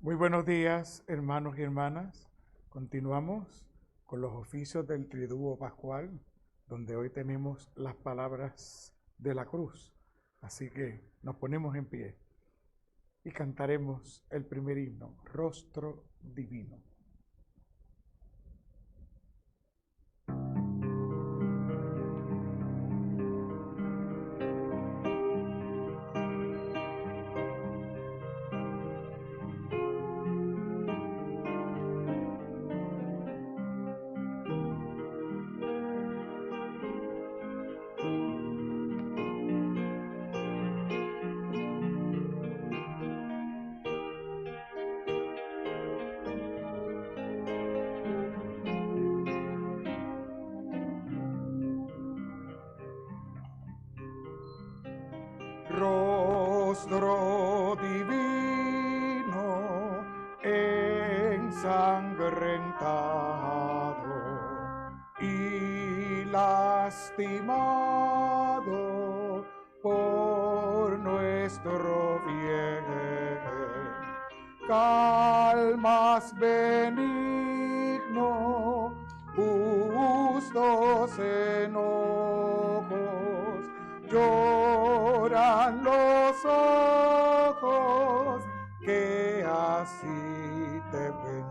Muy buenos días, hermanos y hermanas. Continuamos con los oficios del Triduo Pascual, donde hoy tenemos las palabras de la cruz. Así que nos ponemos en pie y cantaremos el primer himno, Rostro Divino. Rostro divino, ensangrentado y lastimado por nuestro bien, calmas benigno, justos enojos, lloran los ojos que así te ven.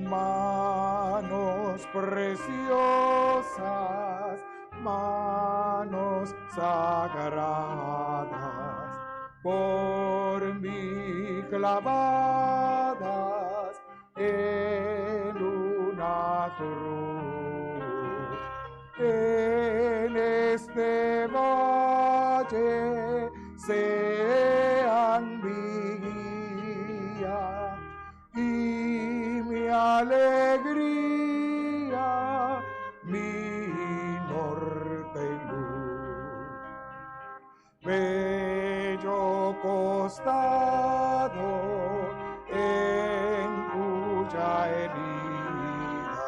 Manos preciosas, manos sagradas, por mí clavadas en una cruz. En este valle sean mi guía y mi alegría, mi norte y luz. Bello costado en cuya herida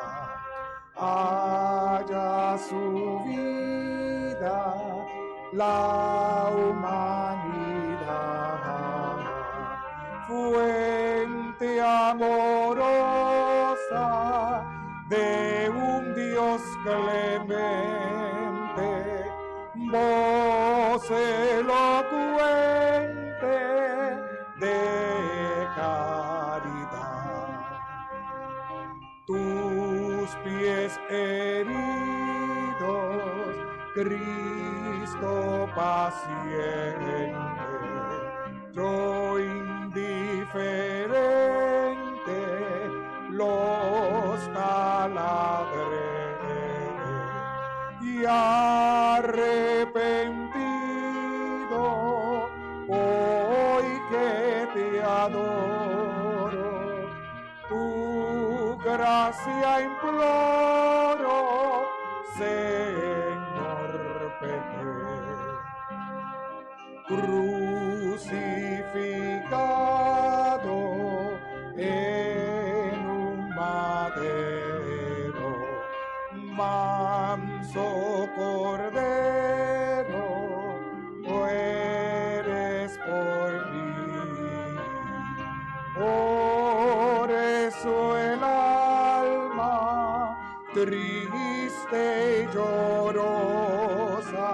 haya su vida la humanidad, fuente amorosa de un Dios clemente, voz elocuente de caridad. Tus pies heridos, Cristo paciente, yo indiferente los taladré y arrepentido hoy que te adoro, tu gracia imploro, Señor, pequé. Crucificado en un madero, manso cordero, tú eres por mí. Por eso el alma triste y llorosa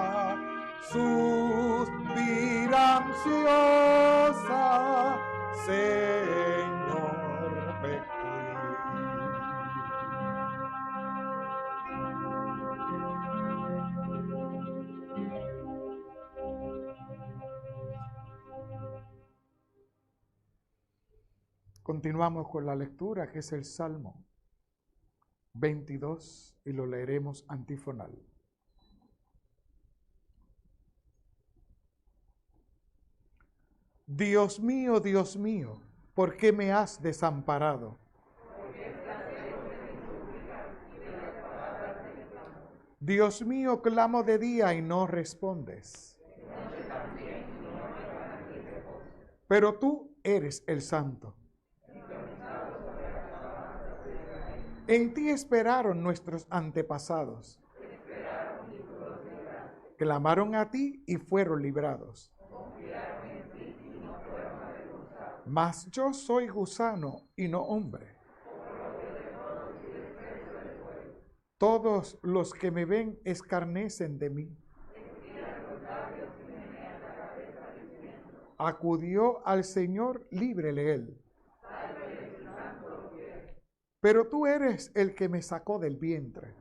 suspira ansiosa, Señor, pequé. Continuamos con la lectura, que es el Salmo 22, y lo leeremos antifonal. Dios mío, ¿por qué me has desamparado? Dios mío, clamo de día y no respondes. Pero tú eres el Santo. En ti esperaron nuestros antepasados. Clamaron a ti y fueron librados. Mas yo soy gusano y no hombre. Todos los que me ven escarnecen de mí. Acudió al Señor, líbrele él. Pero tú eres el que me sacó del vientre.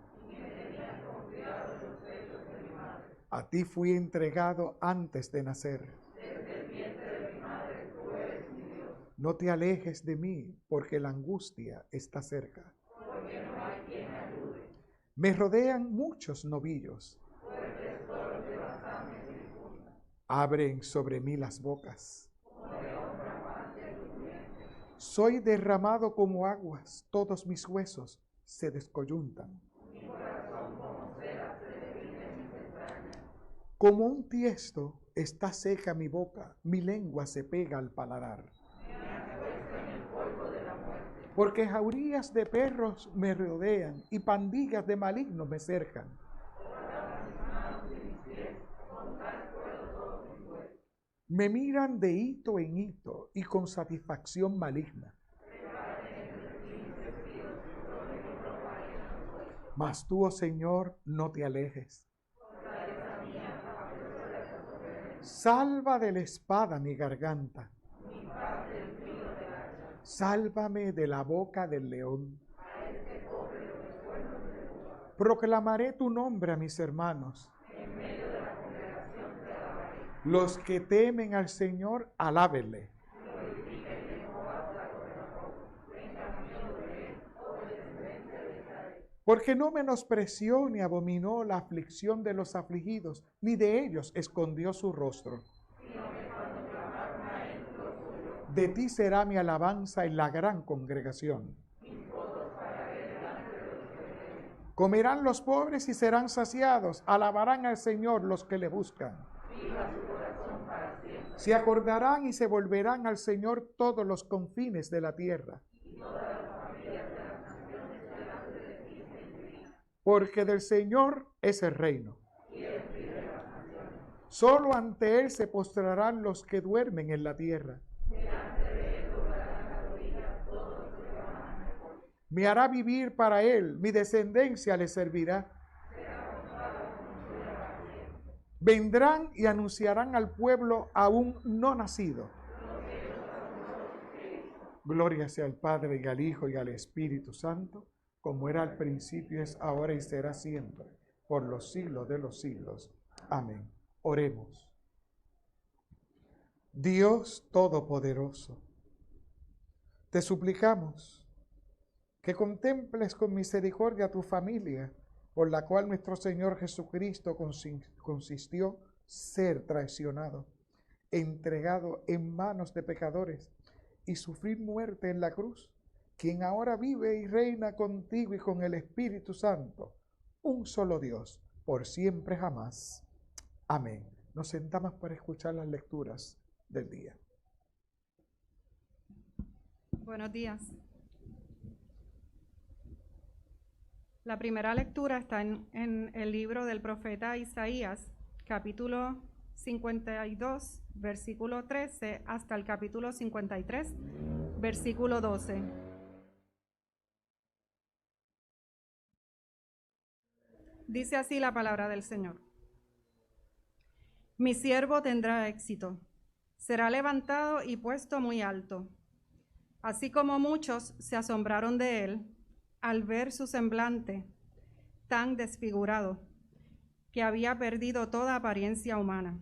A ti fui entregado antes de nacer. No te alejes de mí, porque la angustia está cerca. Me rodean muchos novillos. Abren sobre mí las bocas. Soy derramado como aguas, todos mis huesos se descoyuntan. Como un tiesto está seca mi boca, mi lengua se pega al paladar. Porque jaurías de perros me rodean y pandillas de malignos me cercan. Me miran de hito en hito y con satisfacción maligna. Mas tú, oh Señor, no te alejes. Salva de la espada mi garganta. Sálvame de la boca del león. Proclamaré tu nombre a mis hermanos. Los que temen al Señor, alábenle. Porque no menospreció ni abominó la aflicción de los afligidos, ni de ellos escondió su rostro. De ti será mi alabanza en la gran congregación. Comerán los pobres y serán saciados, alabarán al Señor los que le buscan. Se acordarán y se volverán al Señor todos los confines de la tierra. Porque del Señor es el reino. Solo ante Él se postrarán los que duermen en la tierra. Me hará vivir para Él, mi descendencia le servirá. Vendrán y anunciarán al pueblo aún no nacido. Gloria sea al Padre y al Hijo y al Espíritu Santo, como era al principio, es ahora y será siempre, por los siglos de los siglos. Amén. Oremos. Dios Todopoderoso, te suplicamos que contemples con misericordia a tu familia, por la cual nuestro Señor Jesucristo consistió ser traicionado, entregado en manos de pecadores y sufrir muerte en la cruz, quien ahora vive y reina contigo y con el Espíritu Santo, un solo Dios, por siempre jamás. Amén. Nos sentamos para escuchar las lecturas del día. Buenos días. La primera lectura está en el libro del profeta Isaías, capítulo 52, versículo 13, hasta el capítulo 53, versículo 12. Dice así la palabra del Señor. Mi siervo tendrá éxito, será levantado y puesto muy alto. Así como muchos se asombraron de él al ver su semblante tan desfigurado, que había perdido toda apariencia humana.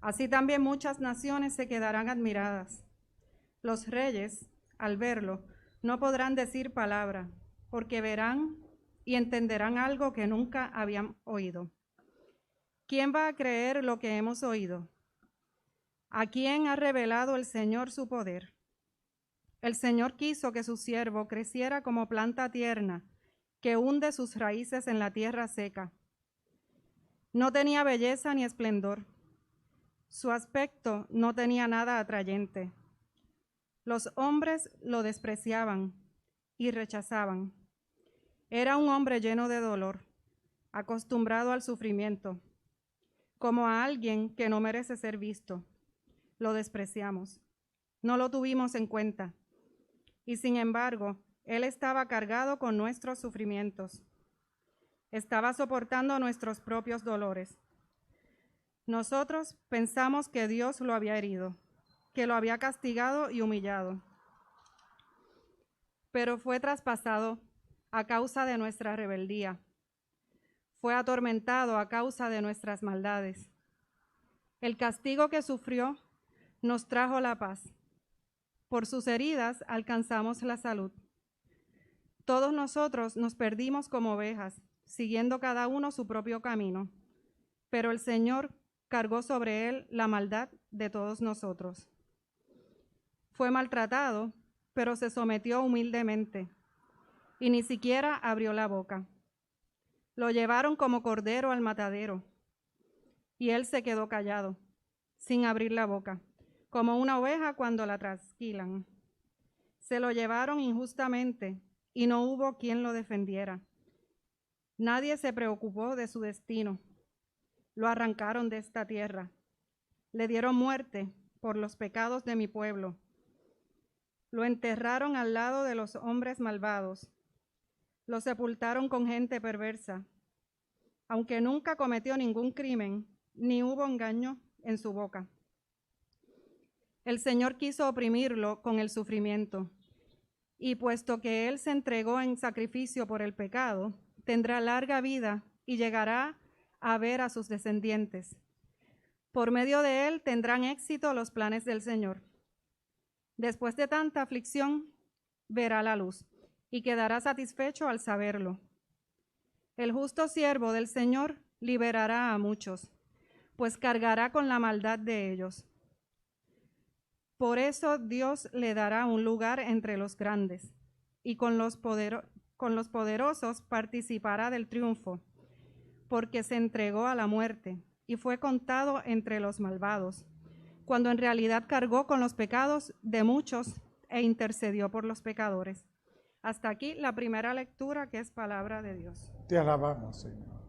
Así también muchas naciones se quedarán admiradas. Los reyes, al verlo, no podrán decir palabra, porque verán y entenderán algo que nunca habían oído. ¿Quién va a creer lo que hemos oído? ¿A quién ha revelado el Señor su poder? El Señor quiso que su siervo creciera como planta tierna, que hunde sus raíces en la tierra seca. No tenía belleza ni esplendor. Su aspecto no tenía nada atrayente. Los hombres lo despreciaban y rechazaban. Era un hombre lleno de dolor, acostumbrado al sufrimiento, como a alguien que no merece ser visto. Lo despreciamos. no lo tuvimos en cuenta. Y sin embargo, Él estaba cargado con nuestros sufrimientos. Estaba soportando nuestros propios dolores. Nosotros pensamos que Dios lo había herido, que lo había castigado y humillado. Pero fue traspasado a causa de nuestra rebeldía. Fue atormentado a causa de nuestras maldades. El castigo que sufrió nos trajo la paz. Por sus heridas alcanzamos la salud. Todos nosotros nos perdimos como ovejas, siguiendo cada uno su propio camino. Pero el Señor cargó sobre él la maldad de todos nosotros. Fue maltratado, pero se sometió humildemente, y ni siquiera abrió la boca. Lo llevaron como cordero al matadero, y él se quedó callado, sin abrir la boca, como una oveja cuando la trasquilan. Se lo llevaron injustamente, y no hubo quien lo defendiera. Nadie se preocupó de su destino. Lo arrancaron de esta tierra. Le dieron muerte por los pecados de mi pueblo. Lo enterraron al lado de los hombres malvados. Lo sepultaron con gente perversa. Aunque nunca cometió ningún crimen, ni hubo engaño en su boca. El Señor quiso oprimirlo con el sufrimiento, y puesto que Él se entregó en sacrificio por el pecado, tendrá larga vida y llegará a ver a sus descendientes. Por medio de Él tendrán éxito los planes del Señor. Después de tanta aflicción, verá la luz y quedará satisfecho al saberlo. El justo siervo del Señor liberará a muchos, pues cargará con la maldad de ellos. Por eso Dios le dará un lugar entre los grandes, y con los poderosos participará del triunfo, porque se entregó a la muerte y fue contado entre los malvados, cuando en realidad cargó con los pecados de muchos e intercedió por los pecadores. Hasta aquí la primera lectura, que es palabra de Dios. Te alabamos, Señor.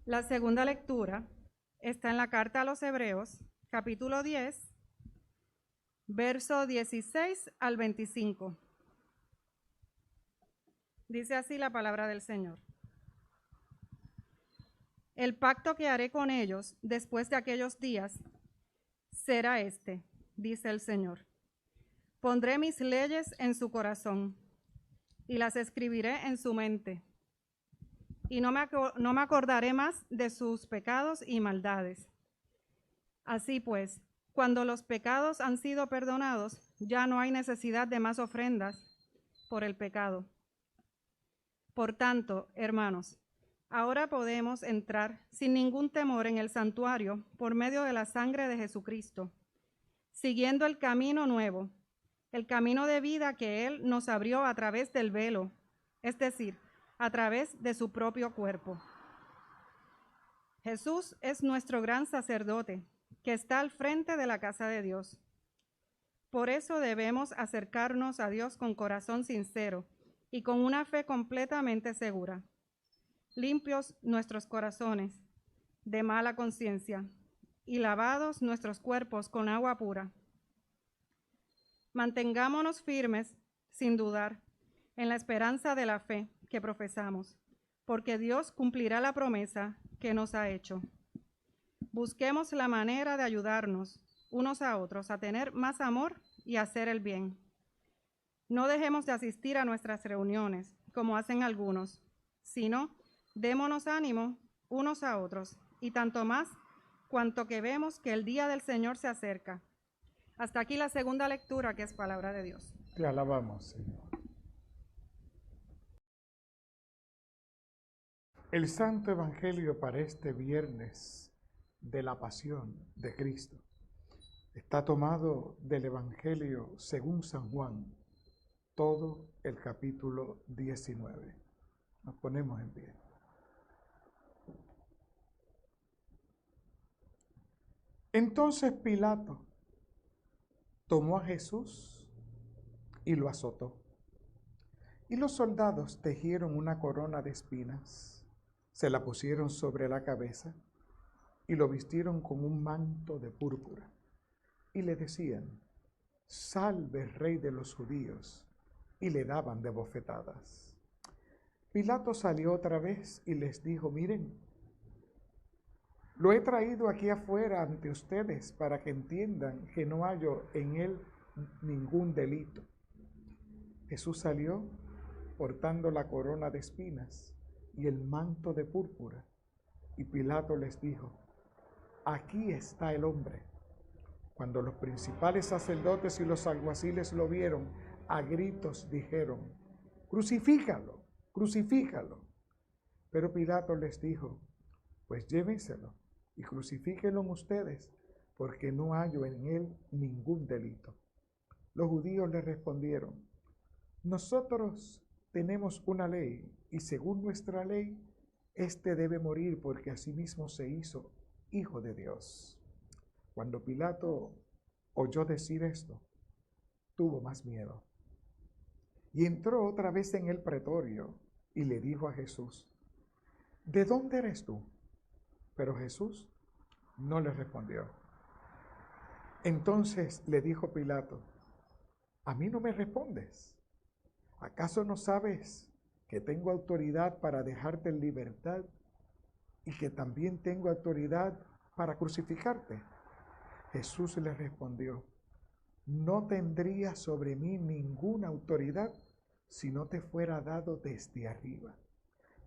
La segunda lectura está en la carta a los Hebreos, capítulo 10, verso 16 al 25. Dice así la palabra del Señor. El pacto que haré con ellos después de aquellos días será este, dice el Señor. Pondré mis leyes en su corazón y las escribiré en su mente. Y no me acordaré más de sus pecados y maldades. Así pues, cuando los pecados han sido perdonados, ya no hay necesidad de más ofrendas por el pecado. Por tanto, hermanos, ahora podemos entrar sin ningún temor en el santuario por medio de la sangre de Jesucristo, siguiendo el camino nuevo, el camino de vida que Él nos abrió a través del velo, es decir, a través de su propio cuerpo. Jesús es nuestro gran sacerdote, que está al frente de la casa de Dios. Por eso debemos acercarnos a Dios con corazón sincero y con una fe completamente segura. Limpios nuestros corazones de mala conciencia y lavados nuestros cuerpos con agua pura. Mantengámonos firmes, sin dudar, en la esperanza de la fe que profesamos, porque Dios cumplirá la promesa que nos ha hecho. Busquemos la manera de ayudarnos unos a otros a tener más amor y a hacer el bien. No dejemos de asistir a nuestras reuniones, como hacen algunos, sino démonos ánimo unos a otros, y tanto más cuanto que vemos que el día del Señor se acerca. Hasta aquí la segunda lectura, que es palabra de Dios. Te alabamos, Señor. El Santo Evangelio para este viernes de la Pasión de Cristo está tomado del Evangelio según San Juan, todo el capítulo 19. Nos ponemos en pie. Entonces Pilato tomó a Jesús y lo azotó. Y los soldados tejieron una corona de espinas, se la pusieron sobre la cabeza y lo vistieron con un manto de púrpura y le decían: Salve, Rey de los judíos, y le daban de bofetadas. Pilato salió otra vez y les dijo: Miren, lo he traído aquí afuera ante ustedes para que entiendan que no hallo en él ningún delito. Jesús salió portando la corona de espinas y el manto de púrpura, y Pilato les dijo: Aquí está el hombre. Cuando los principales sacerdotes y los alguaciles lo vieron, a gritos dijeron: Crucifícalo, crucifícalo. Pero Pilato les dijo: Pues llévenselo y crucifíquenlo ustedes, porque no hallo en él ningún delito. Los judíos le respondieron: Nosotros tenemos una ley, y según nuestra ley, éste debe morir porque asimismo se hizo hijo de Dios. Cuando Pilato oyó decir esto, tuvo más miedo. Y entró otra vez en el pretorio y le dijo a Jesús: ¿De dónde eres tú? Pero Jesús no le respondió. Entonces le dijo Pilato: ¿A mí no me respondes? ¿Acaso no sabes que tengo autoridad para dejarte en libertad y que también tengo autoridad para crucificarte? Jesús le respondió: No tendría sobre mí ninguna autoridad si no te fuera dado desde arriba.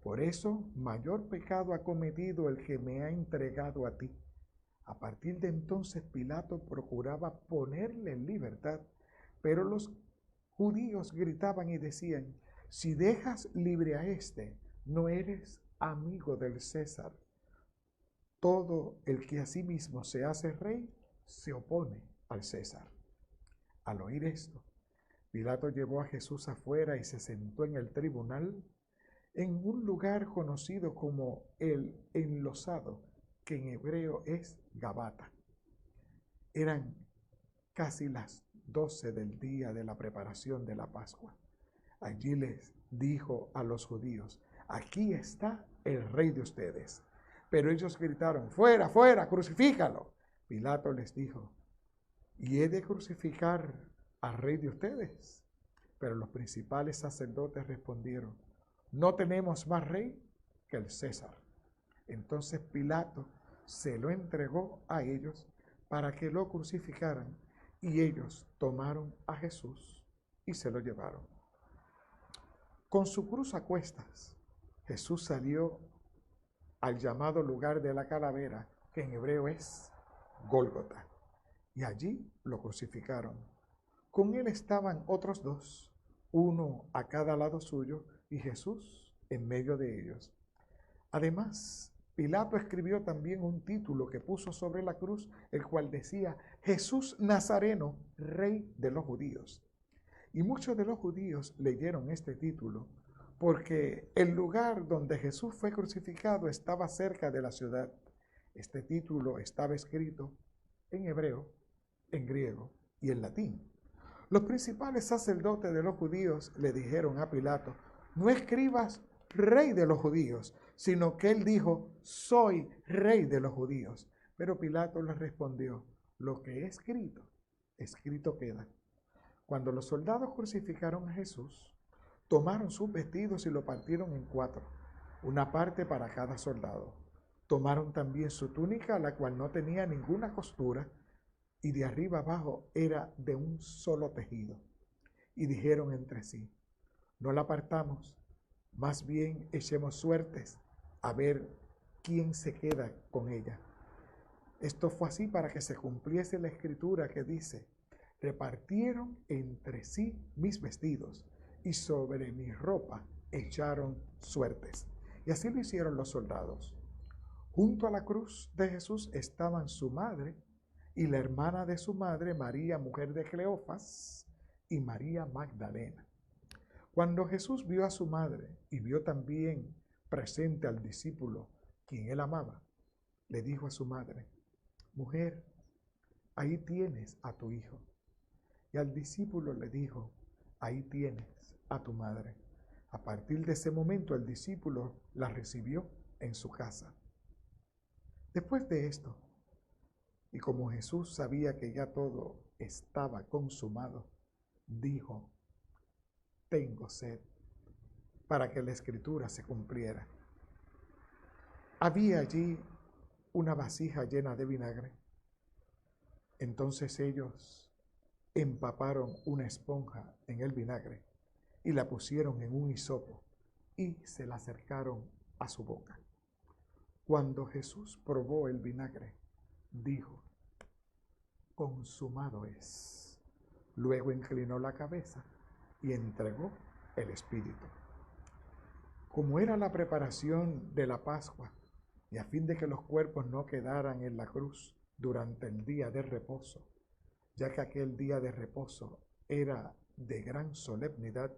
Por eso, mayor pecado ha cometido el que me ha entregado a ti. A partir de entonces, Pilato procuraba ponerle en libertad, pero los judíos gritaban y decían: Si dejas libre a este, no eres amigo del César. Todo el que a sí mismo se hace rey, se opone al César. Al oír esto, Pilato llevó a Jesús afuera y se sentó en el tribunal, en un lugar conocido como el Enlosado, que en hebreo es Gabata. Eran casi las 12 del día de la preparación de la Pascua. Allí les dijo a los judíos: Aquí está el rey de ustedes. Pero ellos gritaron: Fuera, fuera, crucifícalo. Pilato les dijo: ¿Y he de crucificar al rey de ustedes? Pero los principales sacerdotes respondieron: No tenemos más rey que el César. Entonces Pilato se lo entregó a ellos para que lo crucificaran, y ellos tomaron a Jesús y se lo llevaron. Con su cruz a cuestas, Jesús salió al llamado lugar de la calavera, que en hebreo es Gólgota, y allí lo crucificaron. Con él estaban otros dos, uno a cada lado suyo, y Jesús en medio de ellos. Además, Pilato escribió también un título que puso sobre la cruz, el cual decía: Jesús Nazareno, Rey de los Judíos. Y muchos de los judíos leyeron este título porque el lugar donde Jesús fue crucificado estaba cerca de la ciudad. Este título estaba escrito en hebreo, en griego y en latín. Los principales sacerdotes de los judíos le dijeron a Pilato: No escribas Rey de los judíos, sino que él dijo: Soy Rey de los judíos. Pero Pilato les respondió: Lo que he escrito, escrito queda. Cuando los soldados crucificaron a Jesús, tomaron sus vestidos y lo partieron en 4, una parte para cada soldado. Tomaron también su túnica, la cual no tenía ninguna costura, y de arriba abajo era de un solo tejido. Y dijeron entre sí: No la partamos, más bien echemos suertes a ver quién se queda con ella. Esto fue así para que se cumpliese la escritura que dice: Repartieron entre sí mis vestidos, y sobre mi ropa echaron suertes. Y así lo hicieron los soldados. Junto a la cruz de Jesús estaban su madre y la hermana de su madre, María, mujer de Cleofas, y María Magdalena. Cuando Jesús vio a su madre y vio también presente al discípulo quien él amaba, le dijo a su madre: Mujer, ahí tienes a tu hijo. Y al discípulo le dijo: Ahí tienes a tu madre. A partir de ese momento el discípulo la recibió en su casa. Después de esto, y como Jesús sabía que ya todo estaba consumado, dijo: tengo sed, para que la escritura se cumpliera. Había allí una vasija llena de vinagre. Entonces ellos empaparon una esponja en el vinagre y la pusieron en un hisopo y se la acercaron a su boca. Cuando Jesús probó el vinagre, dijo: consumado es. Luego inclinó la cabeza y entregó el espíritu. Como era la preparación de la Pascua, y a fin de que los cuerpos no quedaran en la cruz durante el día de reposo, ya que aquel día de reposo era de gran solemnidad,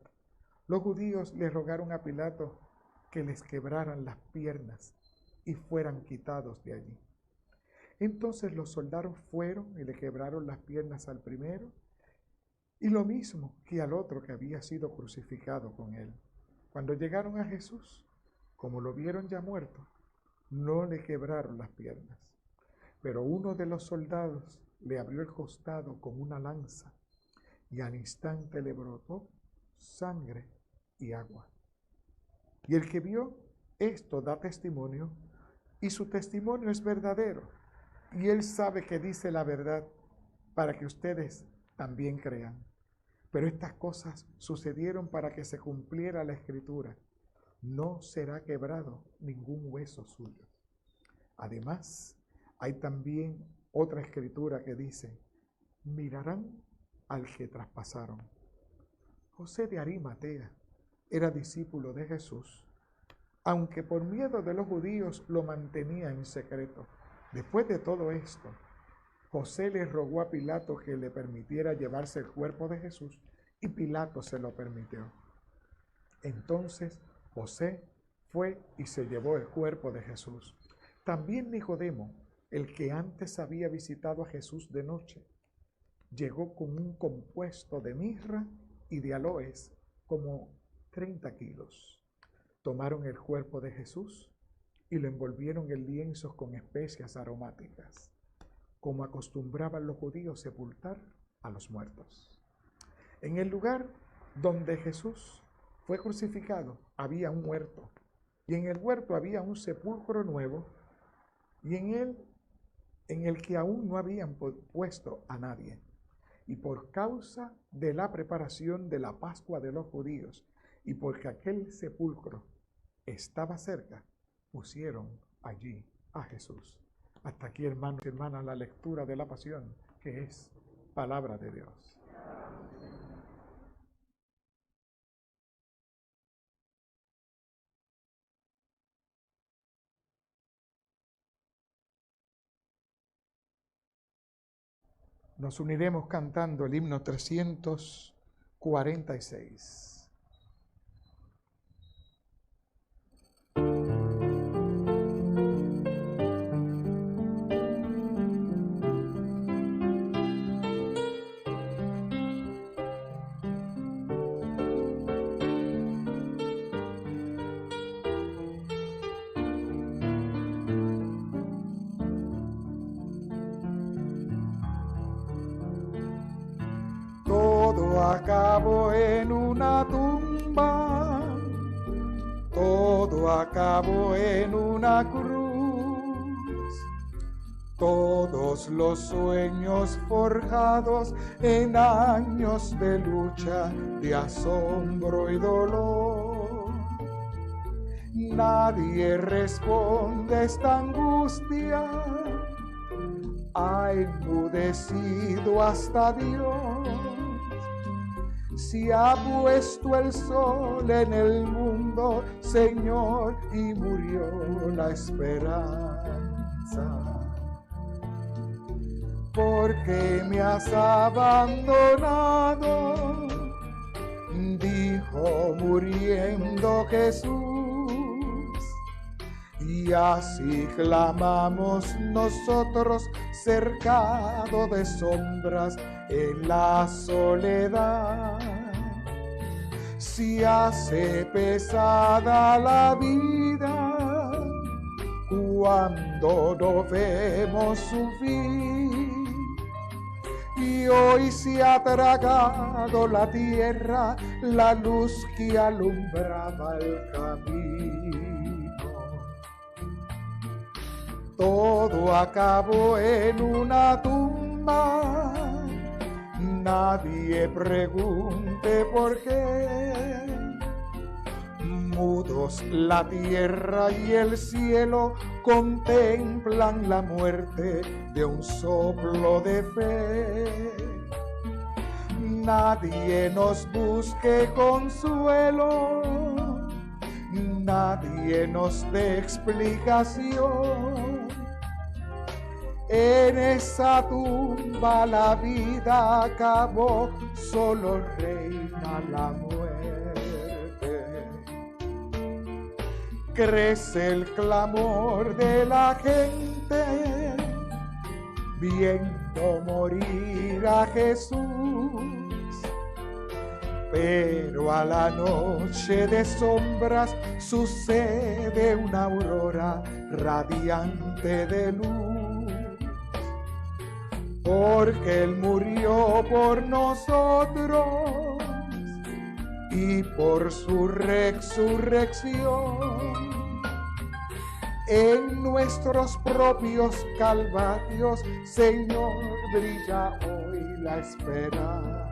los judíos le rogaron a Pilato que les quebraran las piernas y fueran quitados de allí. Entonces los soldados fueron y le quebraron las piernas al primero, y lo mismo que al otro que había sido crucificado con él. Cuando llegaron a Jesús, como lo vieron ya muerto, no le quebraron las piernas. Pero uno de los soldados le abrió el costado con una lanza, y al instante le brotó sangre y agua. Y el que vio esto da testimonio, y su testimonio es verdadero, y él sabe que dice la verdad, para que ustedes también crean. Pero estas cosas sucedieron para que se cumpliera la escritura: no será quebrado ningún hueso suyo. Además, hay también otra escritura que dice: mirarán al que traspasaron. José de Arimatea era discípulo de Jesús, aunque por miedo de los judíos lo mantenía en secreto. Después de todo esto, José le rogó a Pilato que le permitiera llevarse el cuerpo de Jesús, y Pilato se lo permitió. Entonces José fue y se llevó el cuerpo de Jesús. También Nicodemo, el que antes había visitado a Jesús de noche, llegó con un compuesto de mirra y de aloes, como 30 kilos. Tomaron el cuerpo de Jesús y lo envolvieron en lienzos con especias aromáticas, como acostumbraban los judíos sepultar a los muertos. En el lugar donde Jesús fue crucificado había un huerto, y en el huerto había un sepulcro nuevo, y en el que aún no habían puesto a nadie. Y por causa de la preparación de la Pascua de los judíos, y porque aquel sepulcro estaba cerca, pusieron allí a Jesús. Hasta aquí, hermanos y hermanas, la lectura de la Pasión, que es palabra de Dios. Nos uniremos cantando el himno 346. Todo acabó en una tumba, todo acabó en una cruz, todos los sueños forjados en años de lucha, de asombro y dolor. Nadie responde esta angustia, ha enmudecido hasta Dios. Si ha puesto el sol en el mundo, Señor, y murió la esperanza. ¿Por qué me has abandonado?, dijo muriendo Jesús. Y así clamamos nosotros, cercado de sombras en la soledad. Si hace pesada la vida, cuando no vemos su fin. Y hoy se ha tragado la tierra la luz que alumbraba el camino. Todo acabó en una tumba, nadie pregunte por qué. Mudos la tierra y el cielo contemplan la muerte de un soplo de fe. Nadie nos busque consuelo, nadie nos dé explicación. En esa tumba la vida acabó, solo reina la muerte. Crece el clamor de la gente, viendo morir a Jesús. Pero a la noche de sombras sucede una aurora radiante de luz. Porque Él murió por nosotros y por su resurrección. En nuestros propios calvarios, Señor, brilla hoy la esperanza.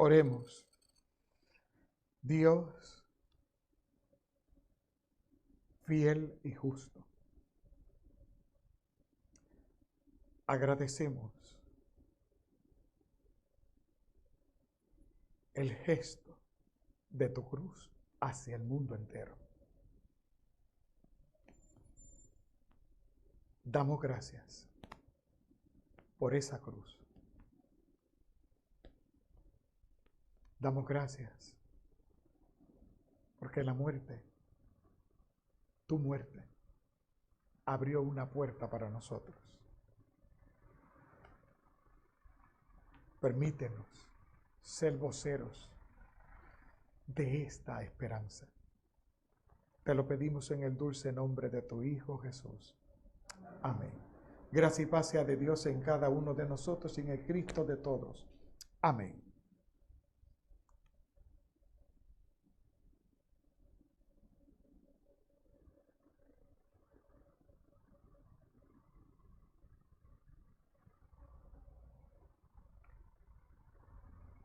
Oremos. Dios, fiel y justo, agradecemos el gesto de tu cruz hacia el mundo entero. Damos gracias por esa cruz. Damos gracias porque la muerte, tu muerte, abrió una puerta para nosotros. Permítenos ser voceros de esta esperanza. Te lo pedimos en el dulce nombre de tu Hijo Jesús. Amén. Gracia y paz sea de Dios en cada uno de nosotros y en el Cristo de todos. Amén.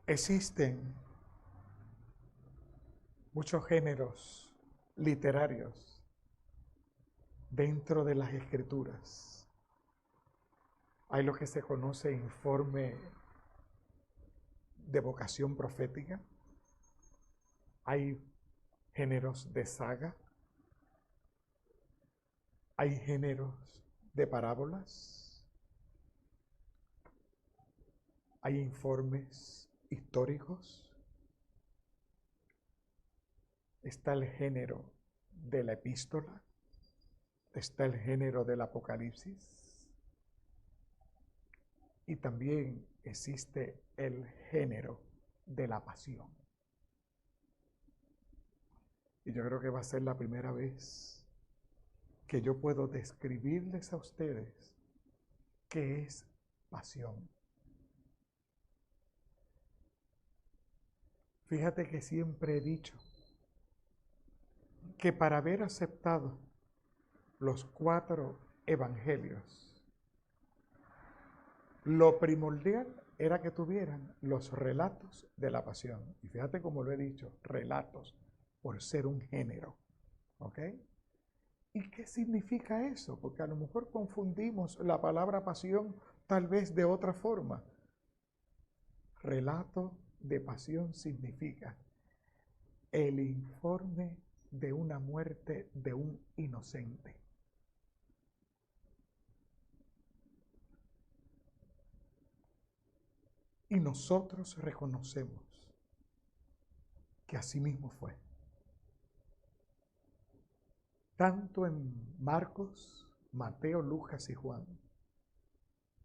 Existen muchos géneros literarios dentro de las Escrituras. Hay lo que se conoce informe de vocación profética. Hay géneros de saga. Hay géneros de parábolas. Hay informes históricos. Está el género de la epístola. Está el género del Apocalipsis. Y también existe el género de la pasión. Y yo creo que va a ser la primera vez que yo puedo describirles a ustedes qué es pasión. Fíjate que siempre he dicho que para haber aceptado los 4 evangelios, lo primordial era que tuvieran los relatos de la pasión. Y fíjate como lo he dicho, relatos, por ser un género. ¿Ok? ¿Y qué significa eso? Porque a lo mejor confundimos la palabra pasión tal vez de otra forma. Relato de pasión significa el informe de una muerte de un inocente. Y nosotros reconocemos que así mismo fue. Tanto en Marcos, Mateo, Lucas y Juan,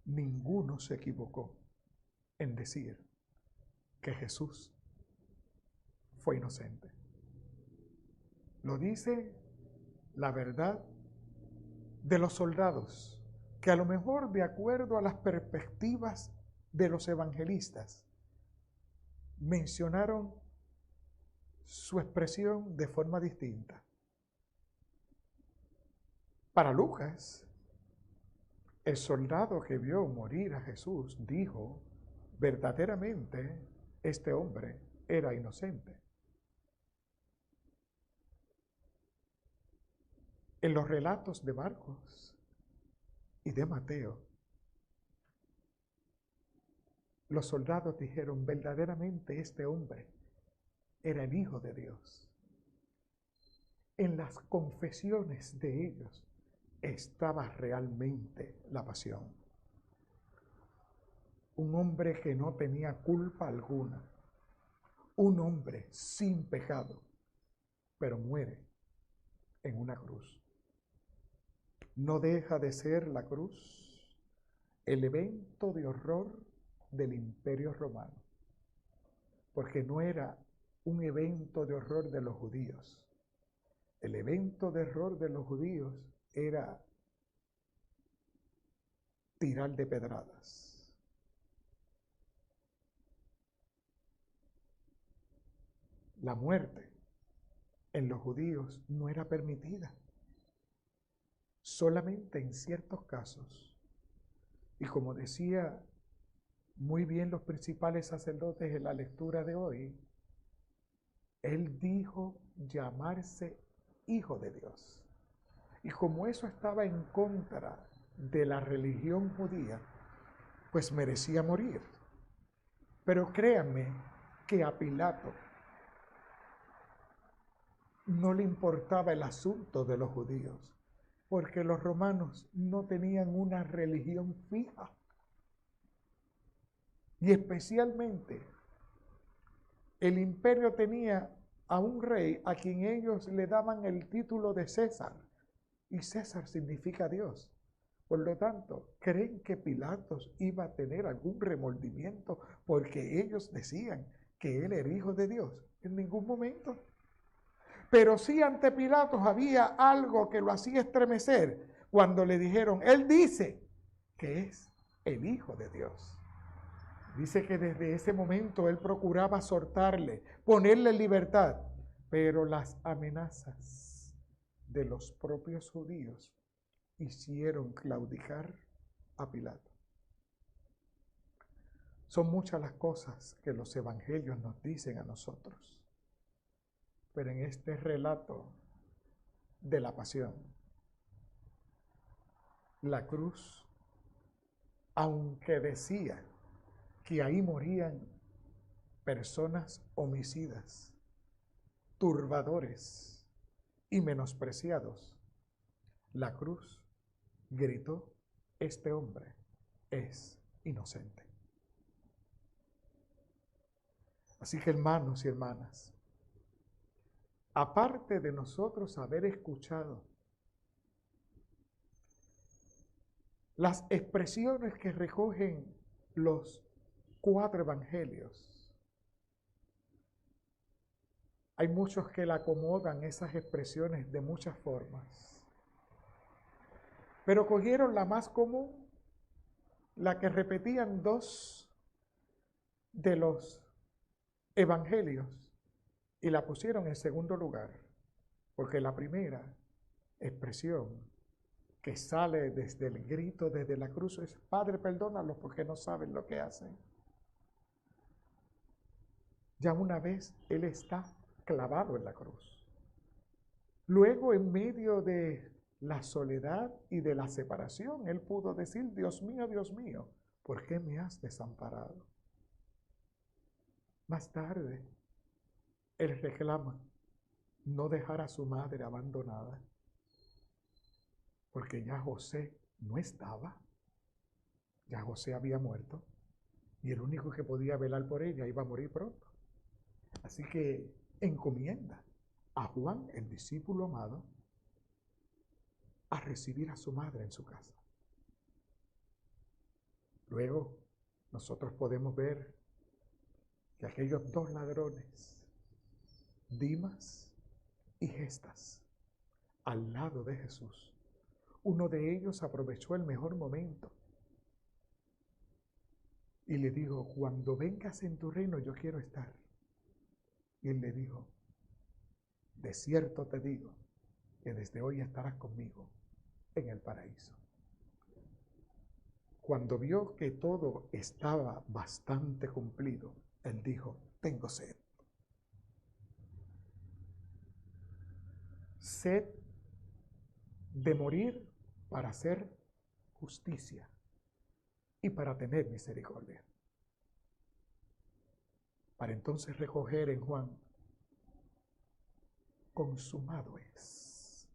ninguno se equivocó en decir que Jesús fue inocente. Lo dice la verdad de los soldados, que a lo mejor de acuerdo a las perspectivas de los evangelistas, mencionaron su expresión de forma distinta. Para Lucas, el soldado que vio morir a Jesús dijo, verdaderamente este hombre era inocente. En los relatos de Marcos y de Mateo, los soldados dijeron, verdaderamente este hombre era el Hijo de Dios. En las confesiones de ellos estaba realmente la pasión. Un hombre que no tenía culpa alguna, un hombre sin pecado, pero muere en una cruz. No deja de ser la cruz el evento de horror del Imperio Romano, porque no era un evento de horror de los judíos. El evento de horror de los judíos era tirar de pedradas. La muerte en los judíos no era permitida, solamente en ciertos casos. Y como decía muy bien los principales sacerdotes en la lectura de hoy, él dijo llamarse Hijo de Dios. Y como eso estaba en contra de la religión judía, pues merecía morir. Pero créanme que a Pilato no le importaba el asunto de los judíos, porque los romanos no tenían una religión fija. Y especialmente el imperio tenía a un rey a quien ellos le daban el título de César, y César significa Dios. Por lo tanto, ¿creen que Pilatos iba a tener algún remordimiento porque ellos decían que él era hijo de Dios? En ningún momento. Pero sí ante Pilatos había algo que lo hacía estremecer cuando le dijeron, él dice que es el Hijo de Dios. Dice que desde ese momento él procuraba soltarle, ponerle en libertad, pero las amenazas de los propios judíos hicieron claudicar a Pilato. Son muchas las cosas que los evangelios nos dicen a nosotros, pero en este relato de la pasión, la cruz, aunque decía que ahí morían personas homicidas, turbadores y menospreciados, la cruz gritó, este hombre es inocente. Así que hermanos y hermanas, aparte de nosotros haber escuchado las expresiones que recogen los 4 evangelios, hay muchos que le acomodan esas expresiones de muchas formas, pero cogieron la más común, la que repetían 2 de los evangelios, y la pusieron en segundo lugar, porque la primera expresión que sale desde el grito, desde la cruz, es Padre, perdónalos porque no saben lo que hacen. Ya una vez Él está clavado en la cruz. Luego, en medio de la soledad y de la separación, Él pudo decir, Dios mío, ¿por qué me has desamparado? Más tarde, Él reclama no dejar a su madre abandonada, porque ya José no estaba, ya José había muerto, y el único que podía velar por ella iba a morir pronto. Así que encomienda a Juan, el discípulo amado, a recibir a su madre en su casa. Luego, nosotros podemos ver que aquellos dos ladrones, Dimas y Gestas, al lado de Jesús, uno de ellos aprovechó el mejor momento y le dijo: cuando vengas en tu reino yo quiero estar. Y él le dijo: de cierto te digo que desde hoy estarás conmigo en el paraíso. Cuando vio que todo estaba bastante cumplido, él dijo: tengo sed. Sed de morir para hacer justicia y para tener misericordia. Para entonces recoger en Juan: consumado es.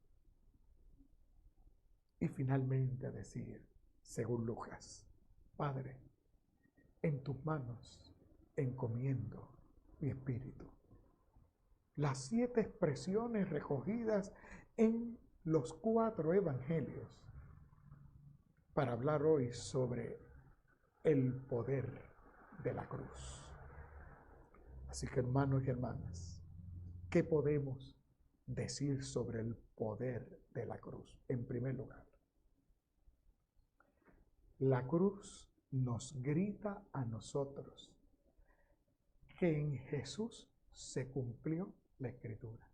Y finalmente decir, según Lucas: Padre, en tus manos encomiendo mi espíritu. Las 7 expresiones recogidas en los 4 evangelios para hablar hoy sobre el poder de la cruz. Así que, hermanos y hermanas, ¿qué podemos decir sobre el poder de la cruz? En primer lugar, la cruz nos grita a nosotros que en Jesús se cumplió la Escritura.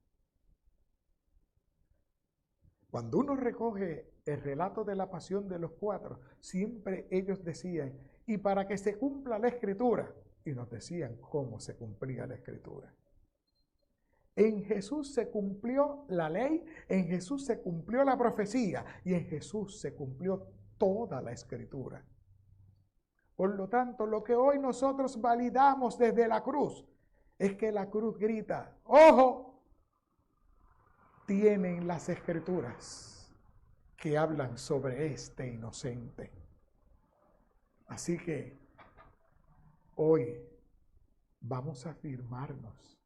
Cuando uno recoge el relato de la pasión de los 4, siempre ellos decían: y para que se cumpla la Escritura, y nos decían cómo se cumplía la Escritura. En Jesús se cumplió la ley, en Jesús se cumplió la profecía y en Jesús se cumplió toda la Escritura. Por lo tanto, lo que hoy nosotros validamos desde la cruz es que la cruz grita: ¡ojo! Tienen las Escrituras que hablan sobre este inocente. Así que hoy vamos a afirmarnos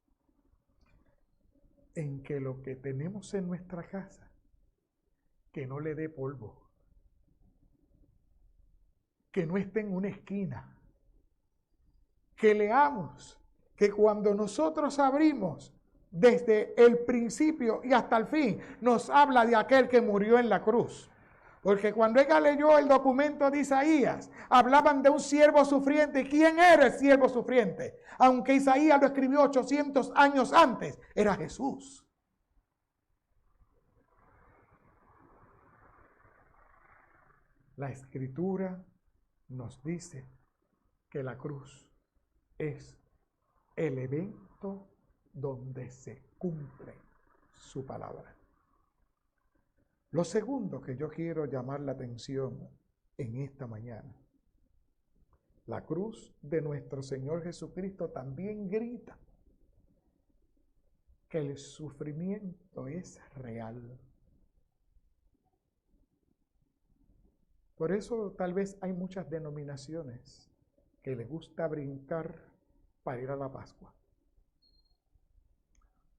en que lo que tenemos en nuestra casa, que no le dé polvo, que no esté en una esquina, que leamos que cuando nosotros abrimos desde el principio y hasta el fin, nos habla de aquel que murió en la cruz. Porque cuando ella leyó el documento de Isaías, hablaban de un siervo sufriente. ¿Quién era el siervo sufriente? Aunque Isaías lo escribió 800 años antes, era Jesús. La Escritura nos dice que la cruz es el evento donde se cumple su palabra. Lo segundo que yo quiero llamar la atención en esta mañana: la cruz de nuestro Señor Jesucristo también grita que el sufrimiento es real. Por eso tal vez hay muchas denominaciones que les gusta brincar para ir a la Pascua,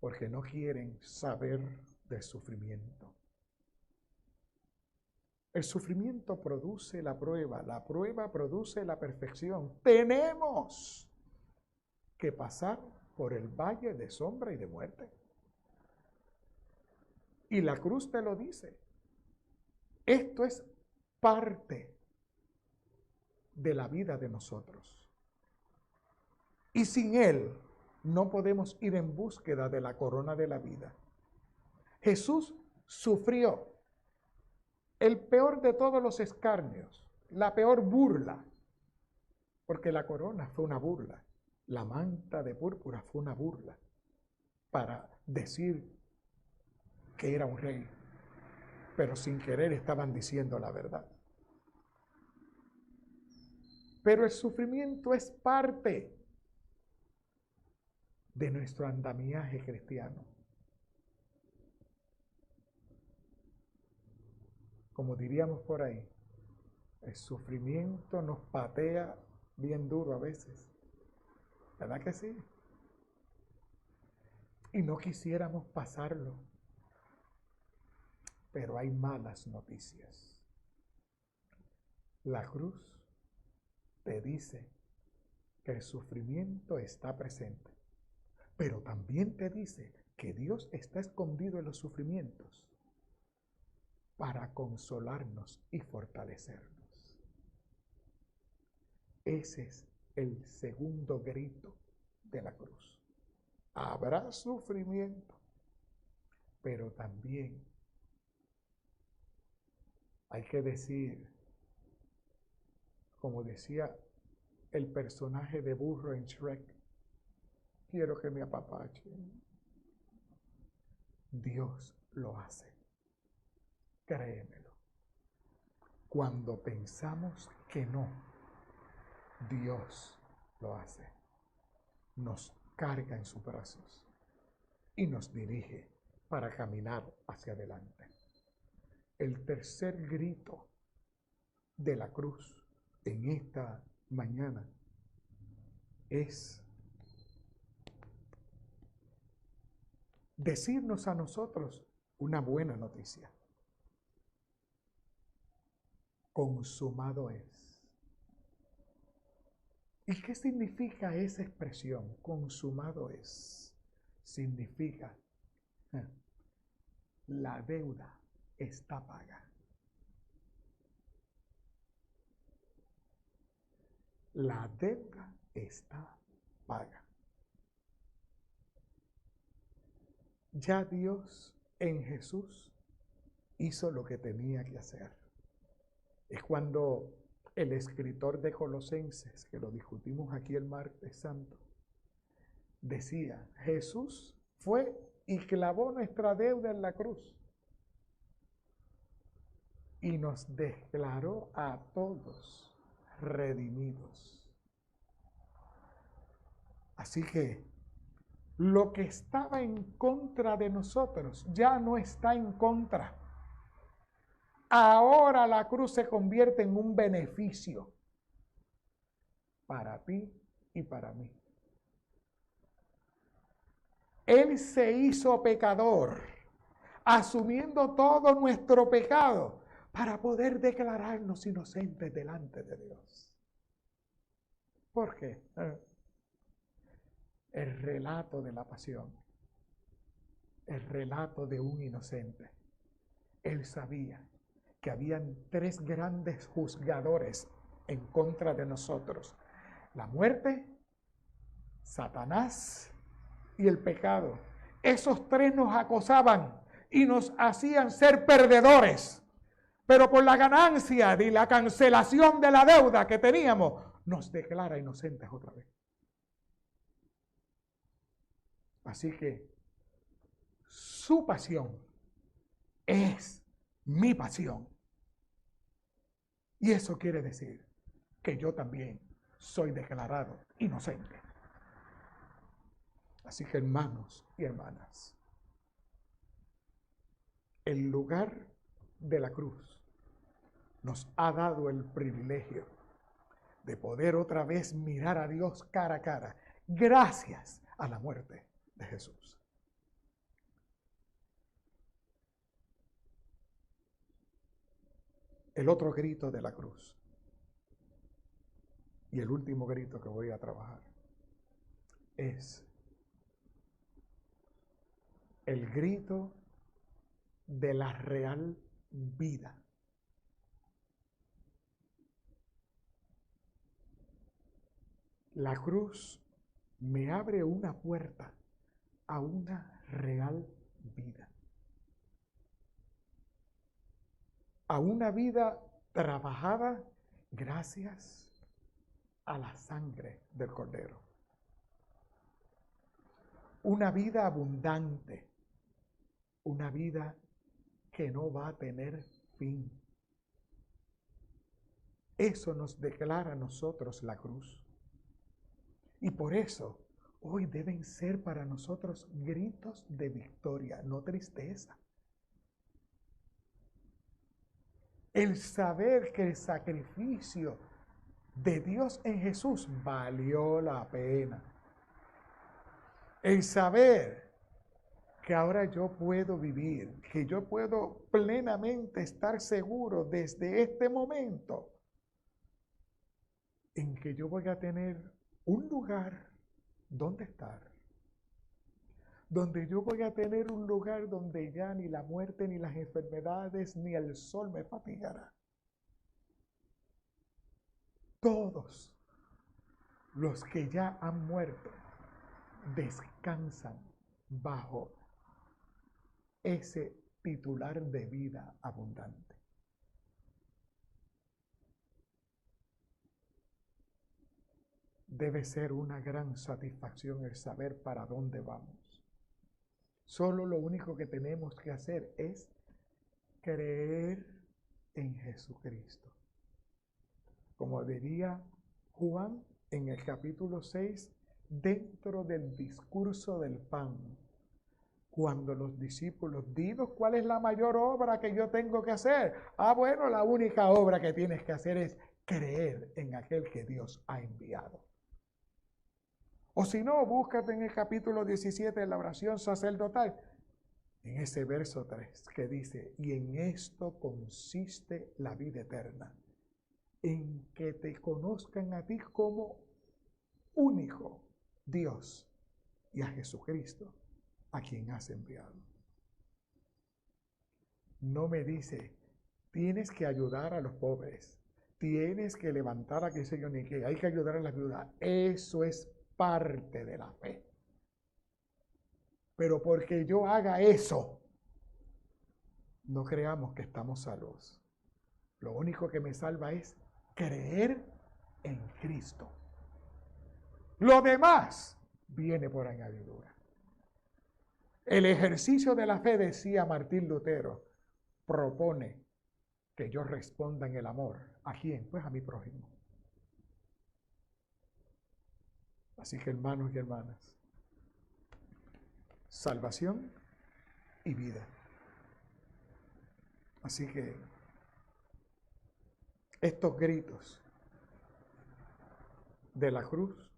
porque no quieren saber del sufrimiento. El sufrimiento produce la prueba produce la perfección. Tenemos que pasar por el valle de sombra y de muerte. Y la cruz te lo dice. Esto es parte de la vida de nosotros. Y sin Él no podemos ir en búsqueda de la corona de la vida. Jesús sufrió el peor de todos los escarnios, la peor burla, porque la corona fue una burla, la manta de púrpura fue una burla, para decir que era un rey, pero sin querer estaban diciendo la verdad. Pero el sufrimiento es parte de nuestro andamiaje cristiano. Como diríamos por ahí, el sufrimiento nos patea bien duro a veces. ¿Verdad que sí? y no quisiéramos pasarlo. Pero hay malas noticias. La cruz te dice que el sufrimiento está presente, pero también te dice que Dios está escondido en los sufrimientos para consolarnos y fortalecernos. Ese es el segundo grito de la cruz. Habrá sufrimiento, pero también hay que decir, como decía el personaje de burro en Shrek, quiero que me apapachen. Dios lo hace, créemelo. Cuando pensamos que no, Dios lo hace. Nos carga en sus brazos y nos dirige para caminar hacia adelante. El tercer grito de la cruz en esta mañana es decirnos a nosotros una buena noticia. Consumado es. ¿Y qué significa esa expresión? Consumado es. Significa la deuda está paga. La deuda está paga. Ya Dios en Jesús hizo lo que tenía que hacer. Es cuando el escritor de Colosenses, que lo discutimos aquí el martes santo, decía, Jesús fue y clavó nuestra deuda en la cruz y nos declaró a todos redimidos. Así que lo que estaba en contra de nosotros ya no está en contra. Ahora la cruz se convierte en un beneficio para ti y para mí. Él se hizo pecador, asumiendo todo nuestro pecado para poder declararnos inocentes delante de Dios. ¿Por qué? El relato de la pasión, el relato de un inocente. Él sabía que habían tres grandes juzgadores en contra de nosotros: la muerte, Satanás y el pecado. Esos tres nos acosaban y nos hacían ser perdedores, pero por la ganancia de la cancelación de la deuda que teníamos, nos declara inocentes otra vez. Así que su pasión es mi pasión. Y eso quiere decir que yo también soy declarado inocente. Así que, hermanos y hermanas, el lugar de la cruz nos ha dado el privilegio de poder otra vez mirar a Dios cara a cara, gracias a la muerte de Jesús. El otro grito de la cruz y el último grito que voy a trabajar es el grito de la real vida. La cruz me abre una puerta a una real vida. A una vida trabajada gracias a la sangre del Cordero. Una vida abundante, una vida que no va a tener fin. Eso nos declara a nosotros la cruz. Y por eso hoy deben ser para nosotros gritos de victoria, no tristeza. El saber que el sacrificio de Dios en Jesús valió la pena. El saber que ahora yo puedo vivir, que yo puedo plenamente estar seguro desde este momento en que yo voy a tener un lugar donde estar, donde yo voy a tener un lugar donde ya ni la muerte, ni las enfermedades, ni el sol me fatigará. Todos los que ya han muerto descansan bajo ese titular de vida abundante. Debe ser una gran satisfacción el saber para dónde vamos. Solo lo único que tenemos que hacer es creer en Jesucristo. Como diría Juan en el capítulo 6, dentro del discurso del pan, cuando los discípulos, dinos cuál es la mayor obra que yo tengo que hacer. Bueno, la única obra que tienes que hacer es creer en aquel que Dios ha enviado. O si no, búscate en el capítulo 17 de la oración sacerdotal, en ese verso 3 que dice, y en esto consiste la vida eterna, en que te conozcan a ti como único Dios y a Jesucristo, a quien has enviado. No me dice, tienes que ayudar a los pobres, tienes que levantar a qué sé yo ni qué, hay que ayudar a las viudas. Eso es parte de la fe. Pero porque yo haga eso, no creamos que estamos salvos. Lo único que me salva es creer en Cristo. Lo demás viene por añadidura. El ejercicio de la fe, decía Martín Lutero, propone que yo responda en el amor. ¿A quién? Pues a mi prójimo. Así que, hermanos y hermanas, salvación y vida. Así que estos gritos de la cruz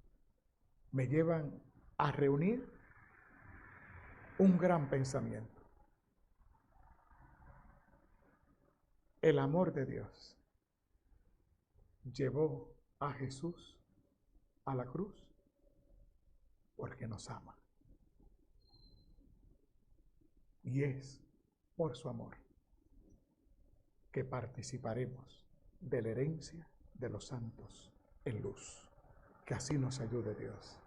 me llevan a reunir un gran pensamiento. El amor de Dios llevó a Jesús a la cruz porque nos ama. Y es por su amor que participaremos de la herencia de los santos en luz. Que así nos ayude Dios.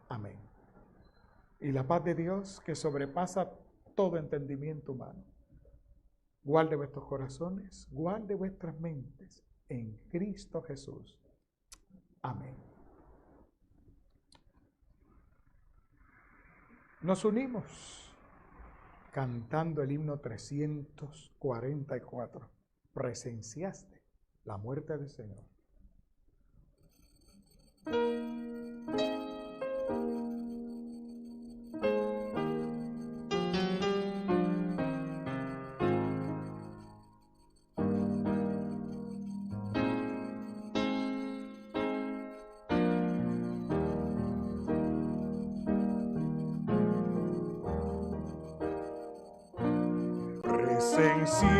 Amén. Y la paz de Dios, que sobrepasa todo entendimiento humano, guarde vuestros corazones, guarde vuestras mentes en Cristo Jesús. Amén. Nos unimos cantando el himno 344. Presenciaste la muerte del Señor.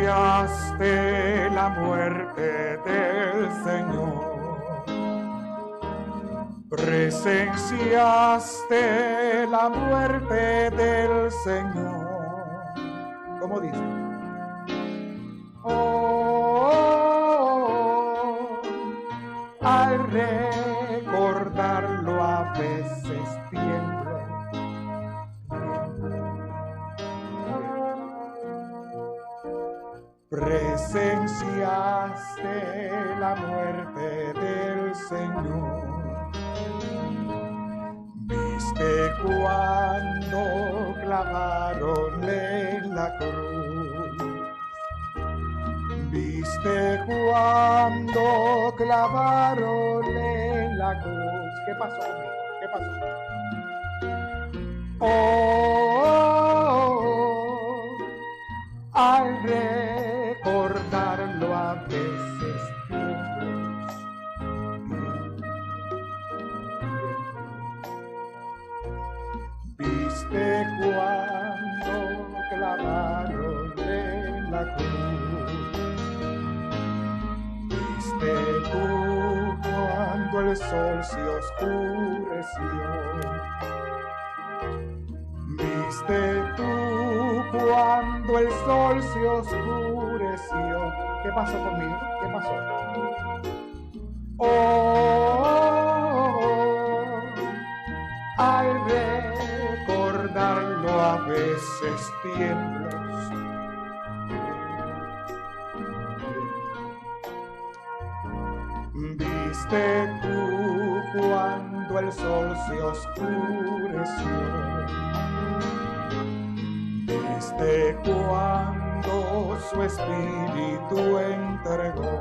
Presenciaste la muerte del Señor. Presenciaste la muerte del Señor. ¿Cómo dice? Al recordarlo a veces tiemblo. Presenciaste la muerte del Señor. Viste cuando clavaron en la cruz. Viste cuando clavaron en la cruz. ¿Qué pasó, amigo? ¿Qué pasó? Al recordarlo a veces viste cuando clavaron en la cruz. Viste tú cuando el sol se oscureció. Viste tú cuando el sol se oscureció. ¿Qué pasó conmigo? ¿Qué pasó? Al recordarlo a veces tiemblo. Viste tú cuando el sol se oscureció. Viste cuando su espíritu entregó.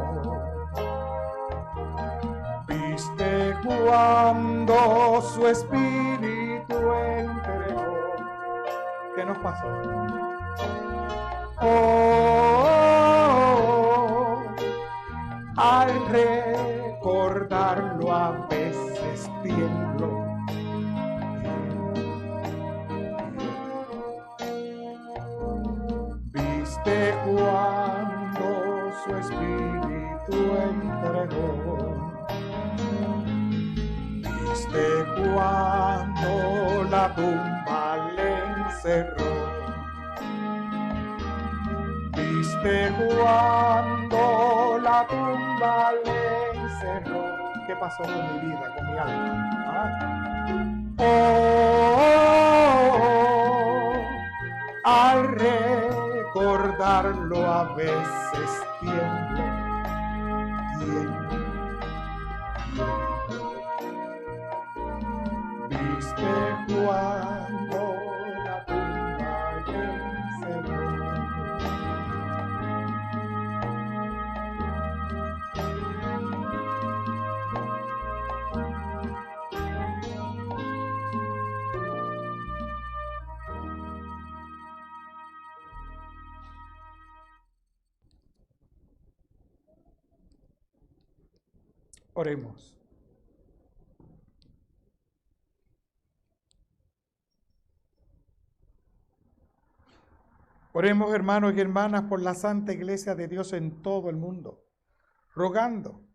Viste cuando su espíritu entregó. ¿Qué nos pasó? Al recordarlo a veces tiemblo. Viste cuando su espíritu entregó. Viste cuando la tumba le encerró. Viste cuando la tumba le encerró. ¿Qué pasó con mi vida, con mi alma? Al recordarlo a veces tiemblo. Viste cuando la tumba le encerró. Oremos. Oremos, hermanos y hermanas, por la Santa Iglesia de Dios en todo el mundo, rogando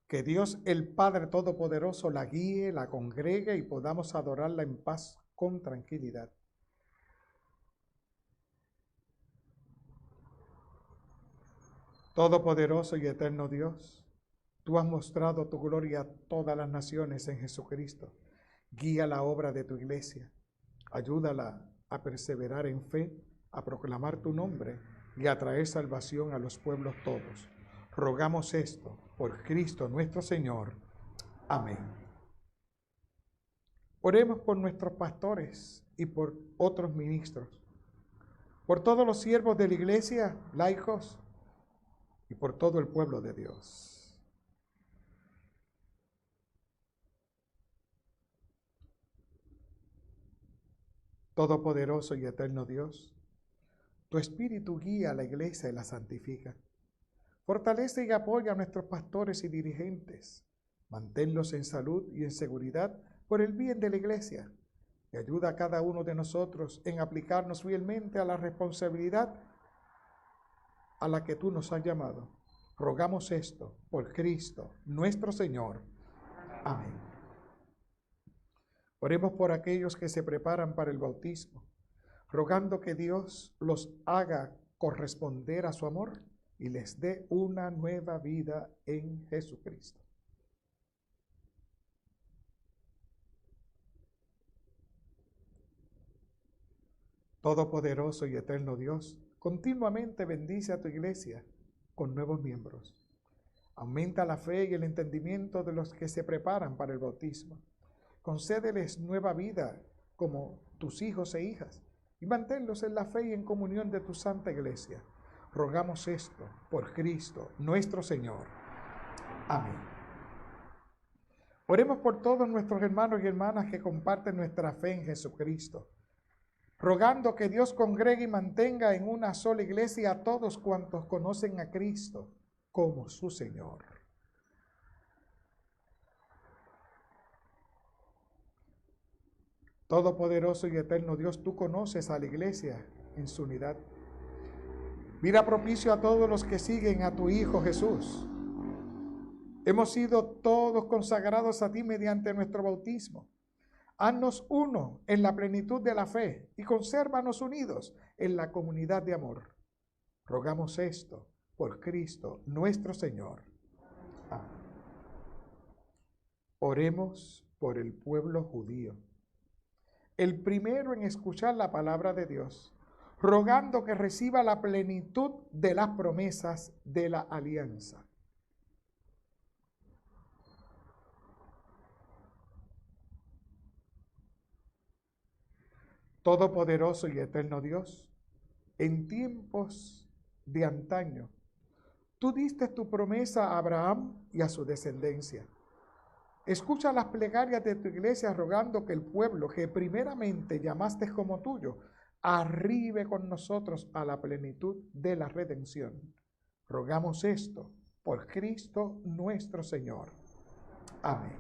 que Dios el Padre Todopoderoso la guíe, la congregue y podamos adorarla en paz con tranquilidad. Todopoderoso y eterno Dios, tú has mostrado tu gloria a todas las naciones en Jesucristo. Guía la obra de tu iglesia. Ayúdala a perseverar en fe, a proclamar tu nombre y a traer salvación a los pueblos todos. Rogamos esto por Cristo nuestro Señor. Amén. Oremos por nuestros pastores y por otros ministros, por todos los siervos de la iglesia, laicos, y por todo el pueblo de Dios. Todopoderoso y eterno Dios, tu Espíritu guía a la iglesia y la santifica. Fortalece y apoya a nuestros pastores y dirigentes. Manténlos en salud y en seguridad por el bien de la iglesia. Y ayuda a cada uno de nosotros en aplicarnos fielmente a la responsabilidad a la que tú nos has llamado. Rogamos esto por Cristo, nuestro Señor. Amén. Oremos por aquellos que se preparan para el bautismo, rogando que Dios los haga corresponder a su amor y les dé una nueva vida en Jesucristo. Todopoderoso y eterno Dios, continuamente bendice a tu iglesia con nuevos miembros. Aumenta la fe y el entendimiento de los que se preparan para el bautismo. Concédeles nueva vida como tus hijos e hijas y manténlos en la fe y en comunión de tu santa iglesia. Rogamos esto por Cristo, nuestro Señor. Amén. Oremos por todos nuestros hermanos y hermanas que comparten nuestra fe en Jesucristo, rogando que Dios congregue y mantenga en una sola iglesia a todos cuantos conocen a Cristo como su Señor. Todopoderoso y eterno Dios, tú conoces a la iglesia en su unidad. Mira propicio a todos los que siguen a tu Hijo Jesús. Hemos sido todos consagrados a ti mediante nuestro bautismo. Haznos uno en la plenitud de la fe y consérvanos unidos en la comunidad de amor. Rogamos esto por Cristo nuestro Señor. Amén. Oremos por el pueblo judío, el primero en escuchar la palabra de Dios, rogando que reciba la plenitud de las promesas de la alianza. Todopoderoso y eterno Dios, en tiempos de antaño, tú diste tu promesa a Abraham y a su descendencia. Escucha las plegarias de tu iglesia rogando que el pueblo que primeramente llamaste como tuyo, arribe con nosotros a la plenitud de la redención. Rogamos esto por Cristo nuestro Señor. Amén.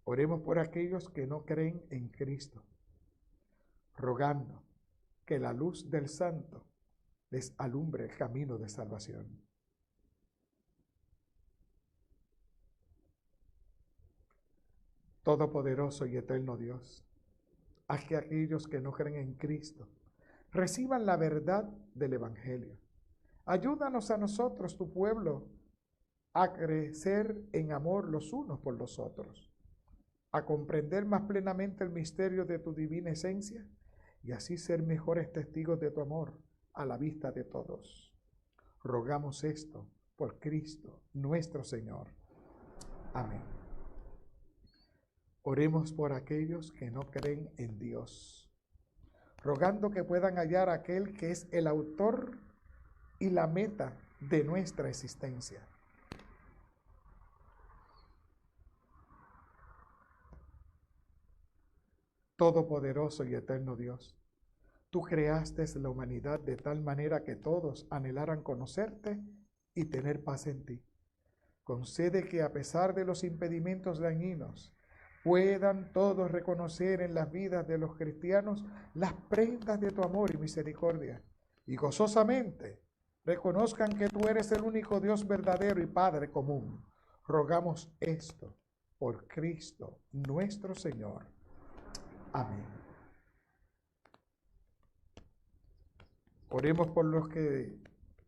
Oremos por aquellos que no creen en Cristo, rogando que la luz del Santo les alumbre el camino de salvación. Todopoderoso y eterno Dios, haz que aquellos que no creen en Cristo reciban la verdad del Evangelio. Ayúdanos a nosotros, tu pueblo, a crecer en amor los unos por los otros, a comprender más plenamente el misterio de tu divina esencia y así ser mejores testigos de tu amor a la vista de todos. Rogamos esto por Cristo nuestro Señor. Amén. Oremos por aquellos que no creen en Dios, rogando que puedan hallar a aquel que es el autor y la meta de nuestra existencia. Todopoderoso y eterno Dios, tú creaste la humanidad de tal manera que todos anhelaran conocerte y tener paz en ti. Concede que a pesar de los impedimentos dañinos, puedan todos reconocer en las vidas de los cristianos las prendas de tu amor y misericordia, y gozosamente reconozcan que tú eres el único Dios verdadero y Padre común. Rogamos esto por Cristo nuestro Señor. Amén. Oremos por los que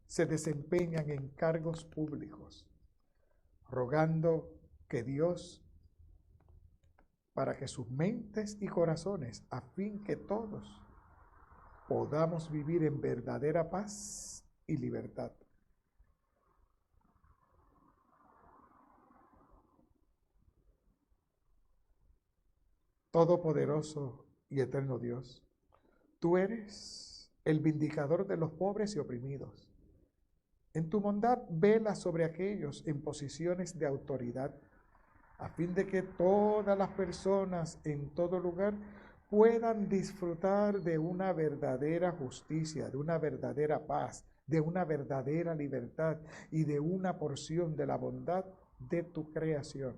se desempeñan en cargos públicos, rogando que Dios, para que sus mentes y corazones, a fin que todos podamos vivir en verdadera paz y libertad. Todopoderoso y eterno Dios, tú eres el vindicador de los pobres y oprimidos. En tu bondad vela sobre aquellos en posiciones de autoridad, a fin de que todas las personas en todo lugar puedan disfrutar de una verdadera justicia, de una verdadera paz, de una verdadera libertad y de una porción de la bondad de tu creación.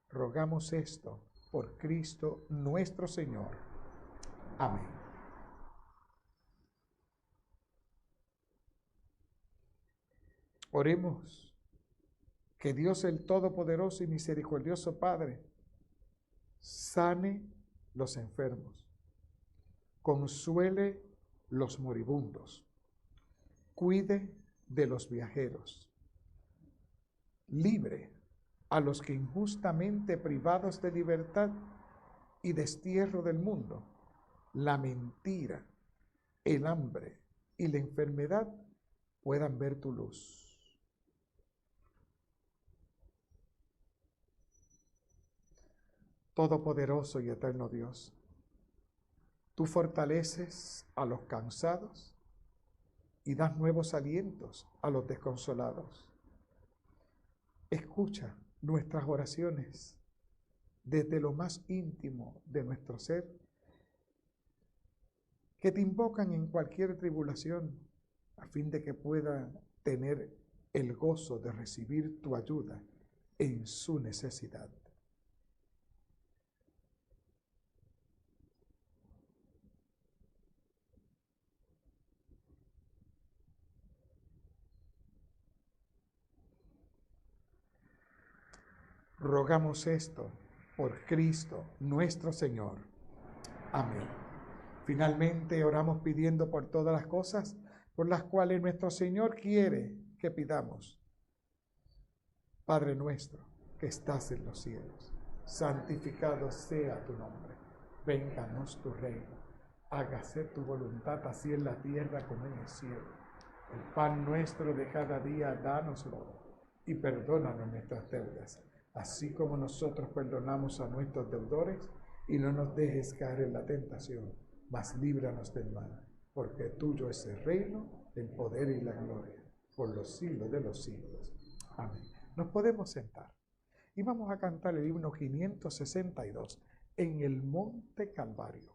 Rogamos esto por Cristo nuestro Señor. Amén. Oremos. Que Dios el Todopoderoso y Misericordioso Padre sane los enfermos, consuele los moribundos, cuide de los viajeros, libre a los que injustamente privados de libertad y destierro del mundo, la mentira, el hambre y la enfermedad puedan ver tu luz. Todopoderoso y eterno Dios, tú fortaleces a los cansados y das nuevos alientos a los desconsolados. Escucha nuestras oraciones desde lo más íntimo de nuestro ser, que te invocan en cualquier tribulación, a fin de que pueda tener el gozo de recibir tu ayuda en su necesidad. Rogamos esto por Cristo nuestro Señor. Amén. Finalmente oramos pidiendo por todas las cosas por las cuales nuestro Señor quiere que pidamos. Padre nuestro que estás en los cielos, santificado sea tu nombre. Vénganos tu reino. Hágase tu voluntad así en la tierra como en el cielo. El pan nuestro de cada día, dánoslo y perdónanos nuestras deudas, así como nosotros perdonamos a nuestros deudores, y no nos dejes caer en la tentación, mas líbranos del mal, porque tuyo es el reino, el poder y la gloria, por los siglos de los siglos. Amén. Nos podemos sentar y vamos a cantar el himno 562, En el Monte Calvario.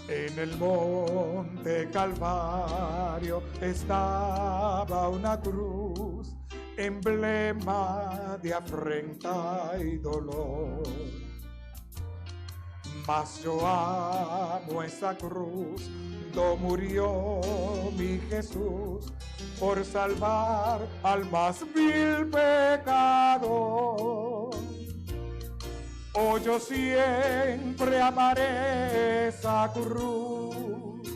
En el monte Calvario estaba una cruz, emblema de afrenta y dolor. Mas yo amo esa cruz, do murió mi Jesús, por salvar al más vil pecador. Oh, yo siempre amaré esa cruz,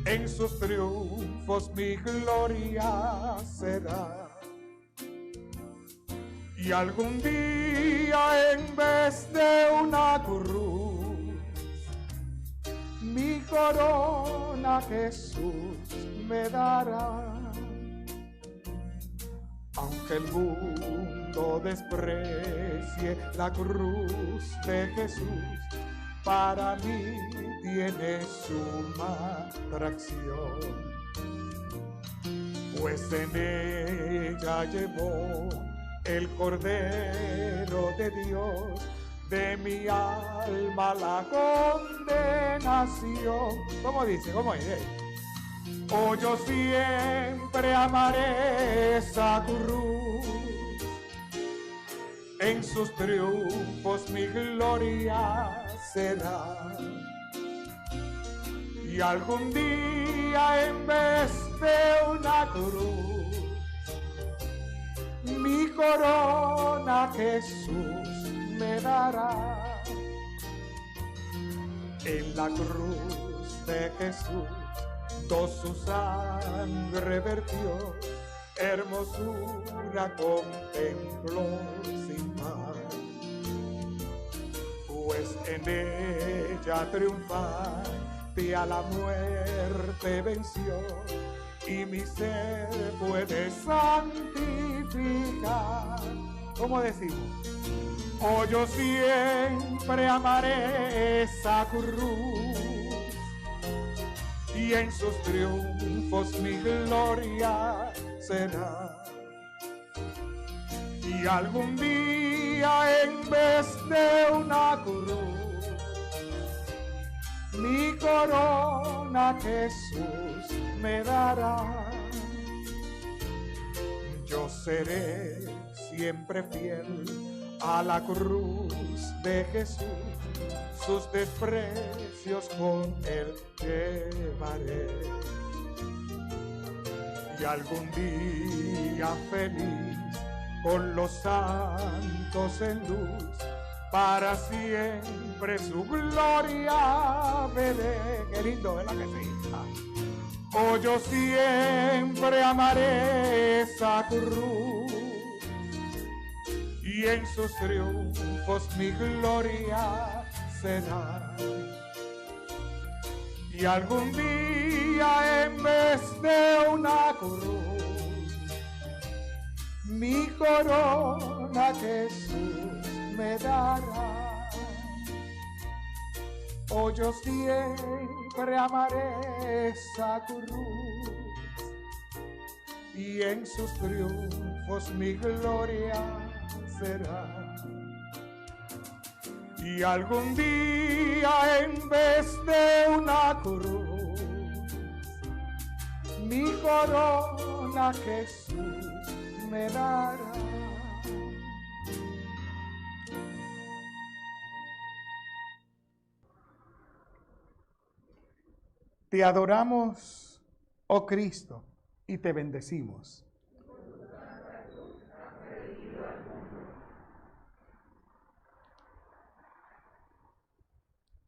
en sus triunfos mi gloria será. Y algún día en vez de una cruz, mi corona Jesús me dará. Aunque el mundo desprecie la cruz de Jesús, para mí tiene suma atracción, pues en ella llevó el Cordero de Dios de mi alma la condenación. ¿Cómo dice? ¿Cómo dice? Oh, yo siempre amaré esa cruz, en sus triunfos mi gloria será. Y algún día en vez de una cruz, mi corona Jesús me dará. En la cruz de Jesús su sangre vertió, hermosura contempló sin par, pues en ella triunfante a la muerte venció, y mi ser puede santificar. ¿Cómo decimos? Oh, yo siempre amaré esa cruz, y en sus triunfos mi gloria será. Y algún día en vez de una cruz, mi corona Jesús me dará. Yo seré siempre fiel a la cruz de Jesús, sus desprecios con él llevaré. Y algún día feliz con los santos en luz, para siempre su gloria veré. Qué lindo, ¿verdad que sí? Oh, yo siempre amaré esa cruz, y en sus triunfos mi gloria será. Y algún día en vez de una cruz, mi corona Jesús me dará. Oh, yo siempre amaré esa cruz, y en sus triunfos mi gloria será. Y algún día en vez de una cruz, mi corona Jesús me dará. Te adoramos, oh Cristo, y te bendecimos.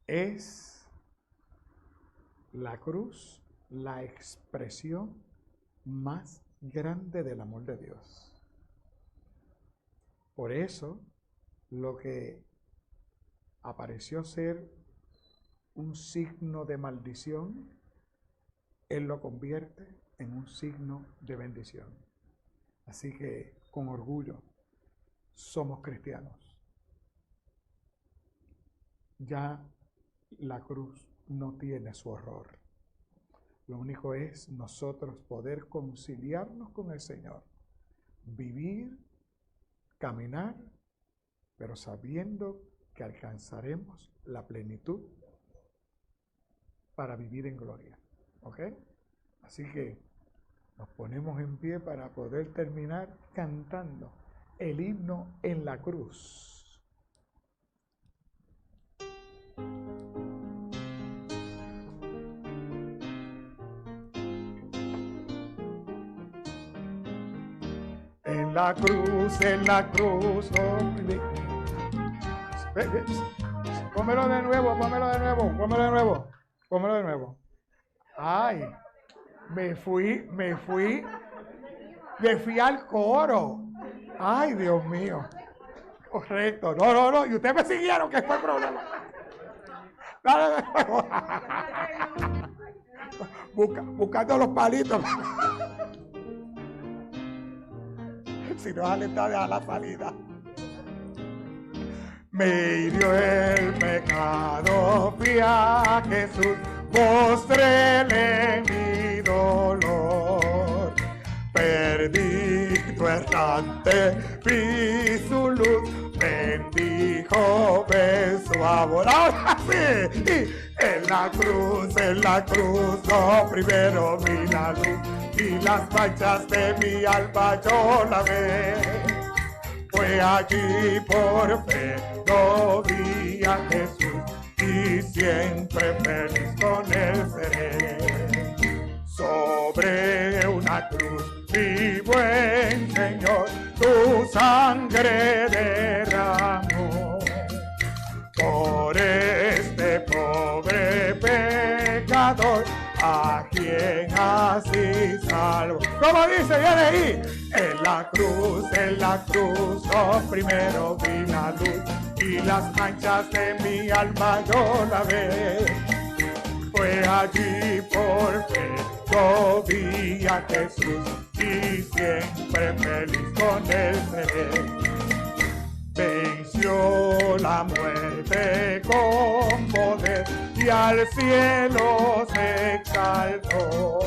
Es la cruz la expresión más grande del amor de Dios. Por eso, lo que apareció ser un signo de maldición, Él lo convierte en un signo de bendición. Así que, con orgullo, somos cristianos. Ya la cruz no tiene su horror. Lo único es nosotros poder conciliarnos con el Señor, vivir, caminar, pero sabiendo que alcanzaremos la plenitud para vivir en gloria. ¿Ok? Así que nos ponemos en pie para poder terminar cantando el himno en la cruz. En la cruz, oh, pómelo de nuevo. Ay, me fui al coro. Ay, Dios mío. Correcto. No, y ustedes me siguieron, que fue el problema. Dale de nuevo. Buscando los palitos. Si no alentar a la salida. Me hirió el pecado, fui a Jesús, postréle mi dolor. Perdido errante, vi su luz, bendijo, beso, amor. Ahora sí, y en la cruz, oh, primero vi la luz, y las manchas de mi alma yo la ve. Fue allí por fe, lo vi a Jesús, y siempre feliz con él seré. Sobre una cruz, mi buen Señor, tu sangre derramó. Por este pobre pecador, a quien así salvo. ¿Cómo dice? Viene ahí. En la cruz, oh, primero vi la luz, y las manchas de mi alma yo la ve. Fue allí por fe, yo vi a Jesús, y siempre feliz con él seré. Venció la muerte con poder, y al cielo se exaltó.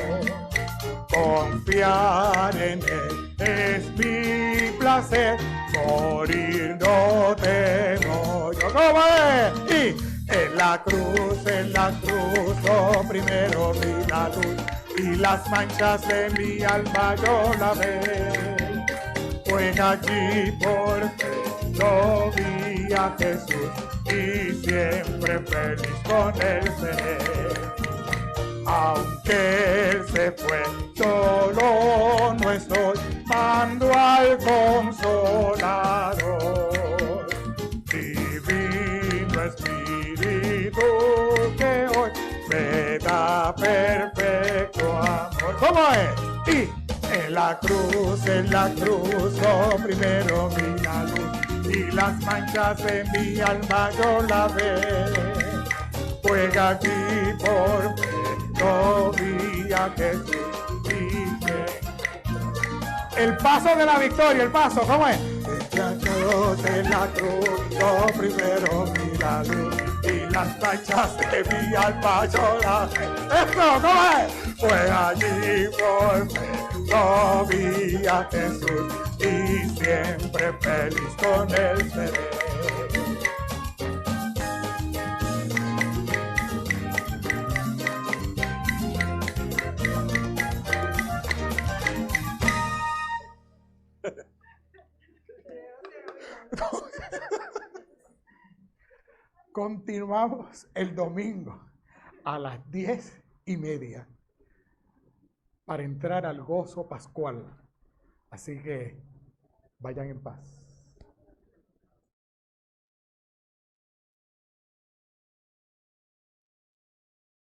Confiar en él es mi placer, morir no temo yo. ¿Cómo es? Y en la cruz, oh, primero vi la luz, y las manchas de mi alma yo la ve. Fue allí por fe, yo vi a Jesús, y siempre feliz con él seré. Aunque él se fue, solo no estoy, mando al Consolador. Divino Espíritu que hoy me da perfecto amor. ¿Cómo es? Y en la cruz, oh, primero vi la luz, y las manchas de mi alma yo la ve. Fue aquí por fe, yo vi a Jesús, y el paso de la victoria, el paso, ¿cómo es? En la cruz, yo primero vi la luz, y las manchas de mi alma yo la ve. ¡Esto, cómo es! Fue allí por fe, yo vi a Jesús, y siempre feliz con él seré. Continuamos el domingo a las 10:30 para entrar al gozo pascual. Así que vayan en paz.